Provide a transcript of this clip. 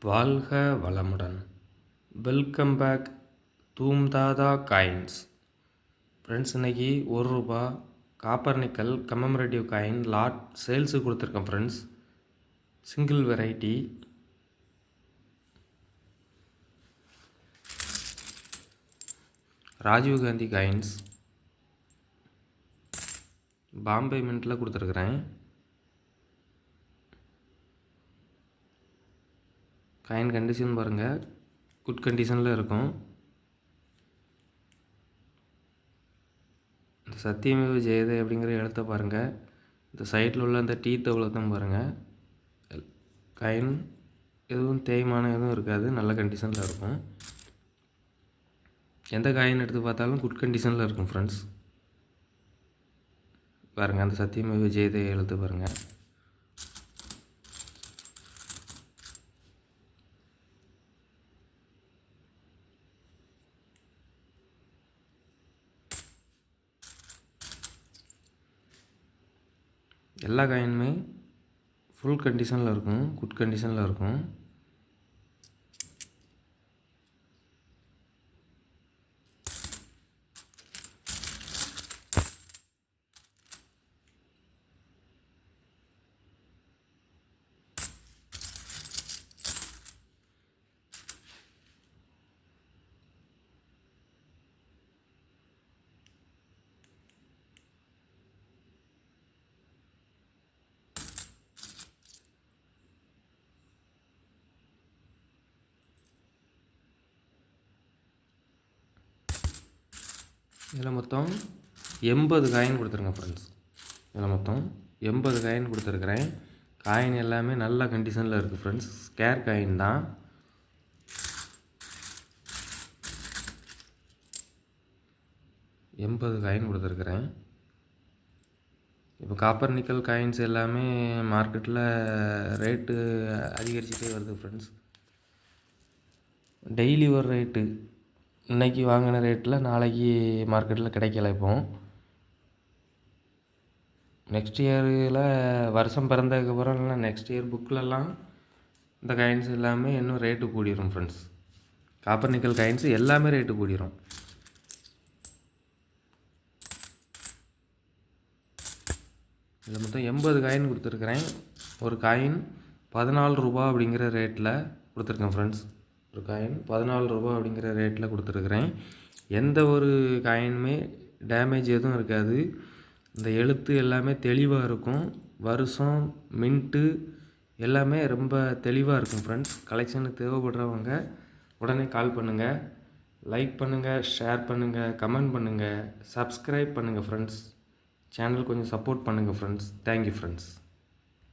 வாழ்க வளமுடன். Welcome back தூம்தாதா காயின்ஸ். ஃப்ரெண்ட்ஸ், இன்றைக்கி ₹1 copper nickel commemorative coin lot சேல்ஸுக்கு கொடுத்துருக்கேன் friends. Single variety. Rajiv Gandhi coins Bombay மின்ட்டில் கொடுத்துருக்குறேன். காயின் கண்டிஷன் பாருங்கள், குட் கண்டிஷனில் இருக்கும். இந்த சத்தியமேவ ஜெயதே அப்படிங்கிற எழுத்தை பாருங்கள். இந்த சைடில் உள்ள அந்த டீத்தை உள்ளதும் பாருங்கள். காயின் எதுவும் தேய்மானம் எதுவும் இருக்காது, நல்ல கண்டிஷனில் இருக்கும். எந்த காயின் எடுத்து பார்த்தாலும் குட் கண்டிஷனில் இருக்கும் ஃப்ரெண்ட்ஸ். பாருங்கள், அந்த சத்தியமேவ ஜெயதே எழுத்து பாருங்கள். எல்லா காயினுமே ஃபுல் கண்டிஷனில் இருக்கும், குட் கண்டிஷனில் இருக்கும். இதில் மொத்தம் 80 காயின் கொடுத்துருங்க ஃப்ரெண்ட்ஸ். இதில் மொத்தம் 80 காயின் கொடுத்துருக்குறேன். காயின் எல்லாமே நல்ல கண்டிஷனில் இருக்குது ஃப்ரெண்ட்ஸ். ஸ்கேர் காயின் தான். எண்பது காயின் கொடுத்துருக்குறேன். இப்போ காப்பர் நிக்கல் காயின்ஸ் எல்லாமே மார்க்கெட்டில் ரேட்டு அதிகரிச்சுட்டே வருது ஃப்ரெண்ட்ஸ். டெய்லி ஒரு ரேட்டு, இன்றைக்கி வாங்கின ரேட்டில் நாளைக்கு மார்க்கெட்டில் கிடைக்கல. இப்போ நெக்ஸ்ட் இயரில் வருஷம் பிறந்ததுக்கப்புறம் இல்லை நெக்ஸ்ட் இயர் புக்கிலலாம் இந்த காயின்ஸ் எல்லாமே இன்னும் ரேட்டு கூடிரும் ஃப்ரெண்ட்ஸ். காப்பர் நிக்கல் காயின்ஸ் எல்லாமே ரேட்டு கூடிரும். இதில் மொத்தம் 80 காயின் கொடுத்துருக்குறேன். ஒரு காயின் ₹14 அப்படிங்கிற ரேட்டில் கொடுத்துருக்கேன் ஃப்ரெண்ட்ஸ். ஒரு காயின் ₹14 அப்படிங்கிற ரேட்டில் கொடுத்துருக்குறேன். எந்த ஒரு காயினுமே டேமேஜ் எதுவும் இருக்காது. இந்த எழுத்து எல்லாமே தெளிவாக இருக்கும். வருஷம் மின்ட்டு எல்லாமே ரொம்ப தெளிவாக இருக்கும் ஃப்ரெண்ட்ஸ். கலெக்ஷனுக்கு தேவைப்படுறவங்க உடனே கால் பண்ணுங்கள். லைக் பண்ணுங்கள், ஷேர் பண்ணுங்கள், கமெண்ட் பண்ணுங்கள், சப்ஸ்கிரைப் பண்ணுங்கள் ஃப்ரெண்ட்ஸ். சேனல் கொஞ்சம் சப்போர்ட் பண்ணுங்கள் ஃப்ரெண்ட்ஸ். Thank you friends.